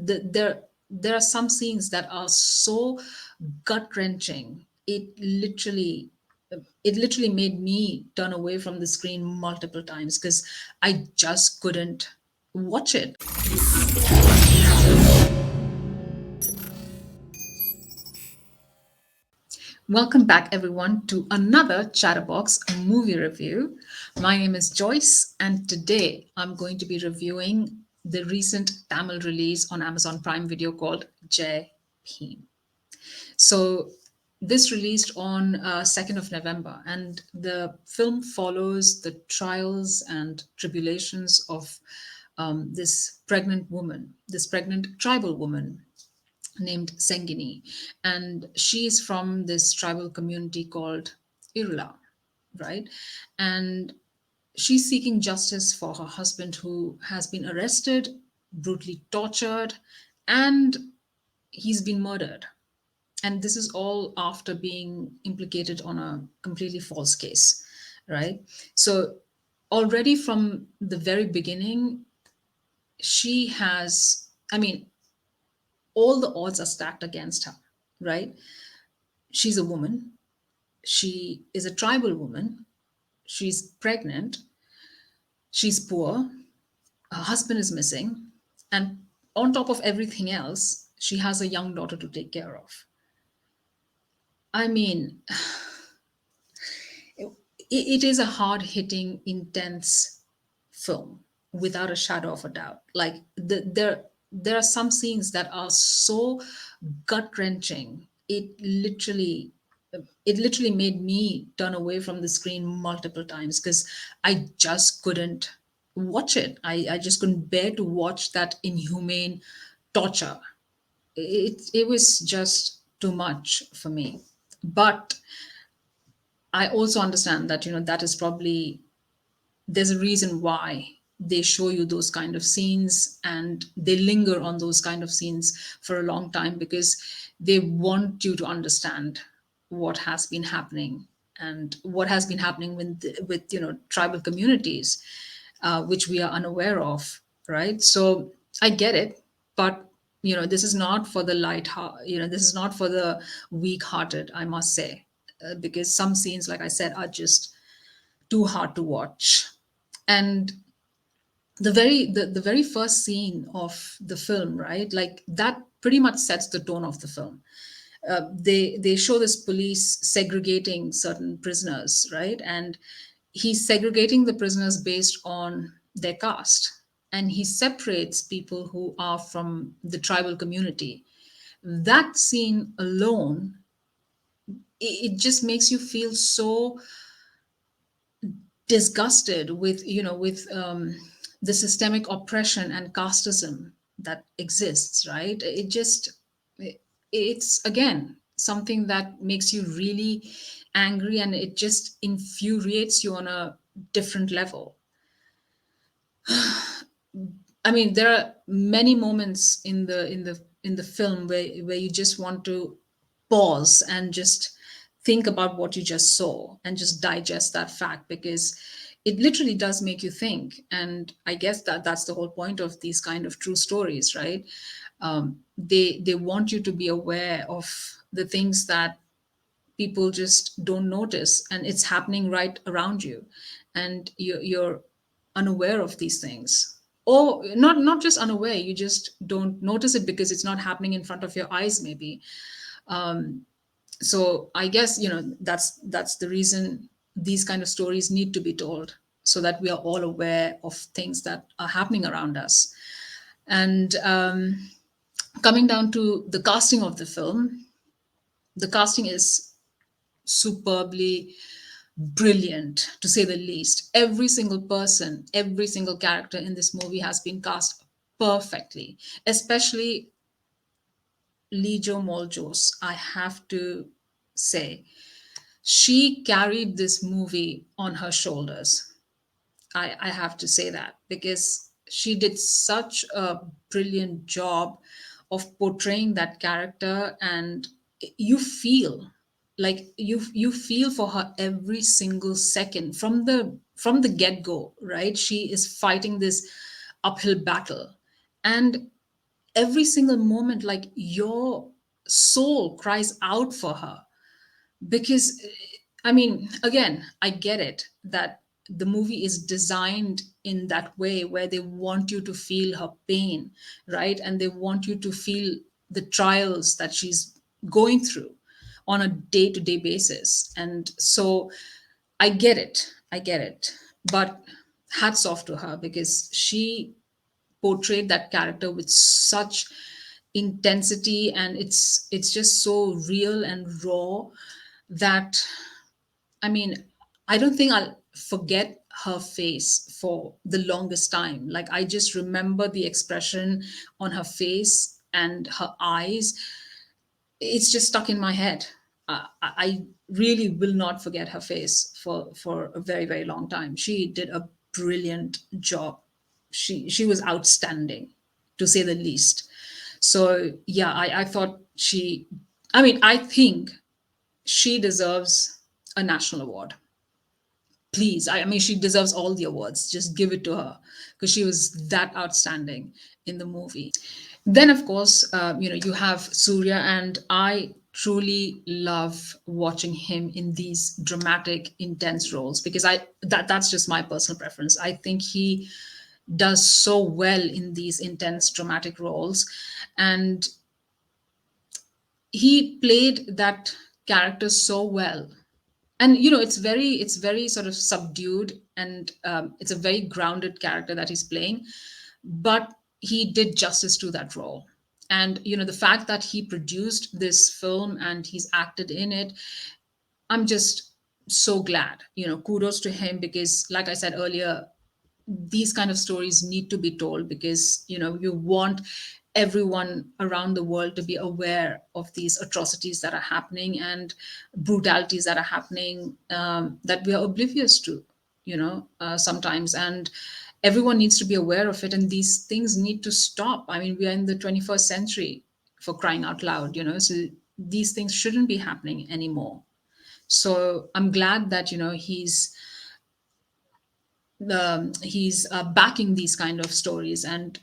There are some scenes that are so gut wrenching. It literally made me turn away from the screen multiple times because I just couldn't watch it. Welcome back, everyone, to another Chatterbox movie review. My name is Joyce, and today I'm going to be reviewing the recent Tamil release on Amazon Prime Video called Bhim. So, this released on 2nd of November, and the film follows the trials and tribulations of this pregnant woman, this pregnant tribal woman named Sengini. And she is from this tribal community called Irula, right? And she's seeking justice for her husband who has been arrested, brutally tortured, and he's been murdered. And this is all after being implicated on a completely false case, right? So, already from the very beginning, she has, I mean, all the odds are stacked against her, right? She's a woman. She is a tribal woman. She's pregnant. She's poor. Her husband is missing. And on top of everything else, she has a young daughter to take care of. I mean, it is a hard hitting, intense film without a shadow of a doubt. Like there are some scenes that are so gut wrenching. It literally made me turn away from the screen multiple times because I just couldn't watch it. I just couldn't bear to watch that inhumane torture. It was just too much for me. But I also understand that that is probably, there's a reason why they show you those kind of scenes and they linger on those kind of scenes for a long time because they want you to understand what has been happening and what has been happening with tribal communities, which we are unaware of, right? So I get it, but this is not for the light heart. This is not for the weak hearted, I must say, because some scenes, like I said, are just too hard to watch. And the very first scene of the film, right, like that pretty much sets the tone of the film. They show this police segregating certain prisoners, right, and he's segregating the prisoners based on their caste, and he separates people who are from the tribal community. That scene alone, it just makes you feel so disgusted with the systemic oppression and casteism that exists, right? It's again something that makes you really angry, and it just infuriates you on a different level. I mean, there are many moments in the film where you just want to pause and just think about what you just saw and just digest that fact, because it literally does make you think. And I guess that's the whole point of these kind of true stories, right? They want you to be aware of the things that people just don't notice, and it's happening right around you, and you're unaware of these things, or not just unaware, you just don't notice it because it's not happening in front of your eyes, maybe. So I guess that's the reason these kind of stories need to be told, so that we are all aware of things that are happening around us. And coming down to the casting of the film, the casting is superbly brilliant, to say the least. Every single person, every single character in this movie has been cast perfectly, especially Lijo Moljos. I have to say, she carried this movie on her shoulders. I have to say that, because she did such a brilliant job of portraying that character, and you feel like you feel for her every single second from the get go, right? She is fighting this uphill battle, and every single moment, like your soul cries out for her. Because I mean, again, I get it that the movie is designed in that way where they want you to feel her pain, right? And they want you to feel the trials that she's going through on a day-to-day basis. And so I get it, I get it. But hats off to her, because she portrayed that character with such intensity, and it's just so real and raw that, I mean, I don't think I'll forget her face for the longest time. Like, I just remember the expression on her face and her eyes. It's just stuck in my head. I really will not forget her face for a very, very long time. She did a brilliant job. She was outstanding, to say the least. So yeah, I thought she, I mean, I think she deserves a national award. Please, I mean, she deserves all the awards. Just give it to her, because she was that outstanding in the movie. Then, of course, you have Surya, and I truly love watching him in these dramatic, intense roles, because that's just my personal preference. I think he does so well in these intense, dramatic roles, and he played that character so well. And it's very sort of subdued, and it's a very grounded character that he's playing, but he did justice to that role. And the fact that he produced this film and he's acted in it, I'm just so glad. Kudos to him, because like I said earlier, these kind of stories need to be told, because you want everyone around the world to be aware of these atrocities that are happening, and brutalities that are happening, that we are oblivious to, sometimes. And everyone needs to be aware of it, and these things need to stop. I mean, we are in the 21st century, for crying out loud, so these things shouldn't be happening anymore. So I'm glad that he's backing these kind of stories, and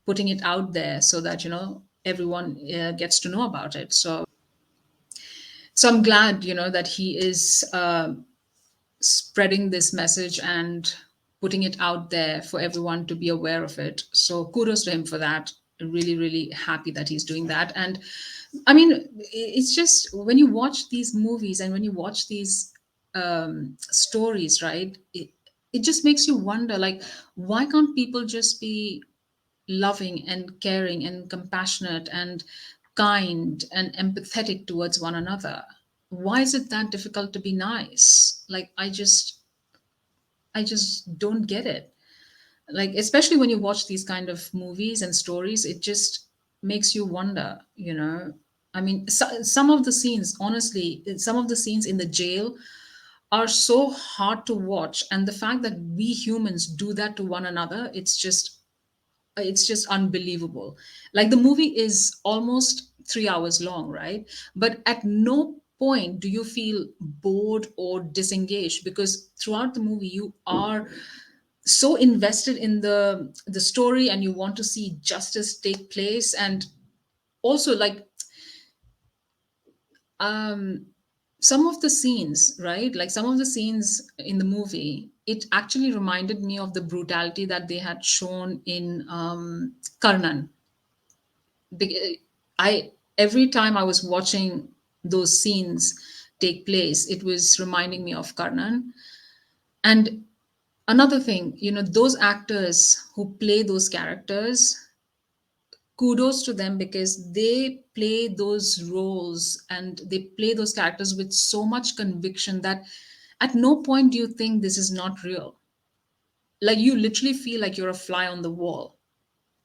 putting it out there, so that everyone gets to know about it. So I'm glad that he is spreading this message and putting it out there for everyone to be aware of it. So kudos to him for that. Really, really happy that he's doing that. And I mean, it's just, when you watch these movies and when you watch these stories, right? It just makes you wonder, like, why can't people just be loving and caring and compassionate and kind and empathetic towards one another? Why is it that difficult to be nice? Like, I just don't get it. Like, especially when you watch these kind of movies and stories, it just makes you wonder. I mean, some of the scenes, honestly, some of the scenes in the jail are so hard to watch, and the fact that we humans do that to one another, it's just unbelievable. Like, the movie is almost 3 hours long, right? But at no point do you feel bored or disengaged, because throughout the movie you are so invested in the story, and you want to see justice take place. And also, like, um some of the scenes, right, like some of the scenes in the movie, it actually reminded me of the brutality that they had shown in Karnan. I Every time I was watching those scenes take place, it was reminding me of Karnan. And another thing, those actors who play those characters, kudos to them, because they play those roles and they play those characters with so much conviction that at no point do you think this is not real. Like, you literally feel like you're a fly on the wall,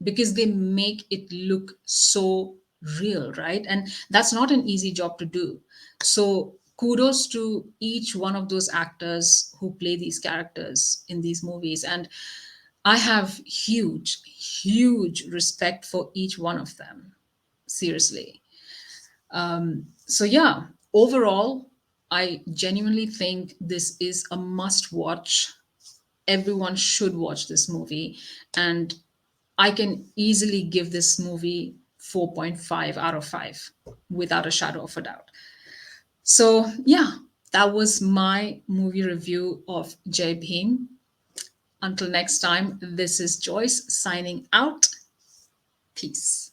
because they make it look so real, right? And that's not an easy job to do. So kudos to each one of those actors who play these characters in these movies. And I have huge, huge respect for each one of them. Seriously. So, yeah, overall, I genuinely think this is a must watch. Everyone should watch this movie. And I can easily give this movie 4.5 out of 5 without a shadow of a doubt. So, yeah, that was my movie review of Jai Bhim. Until next time, this is Joyce signing out. Peace.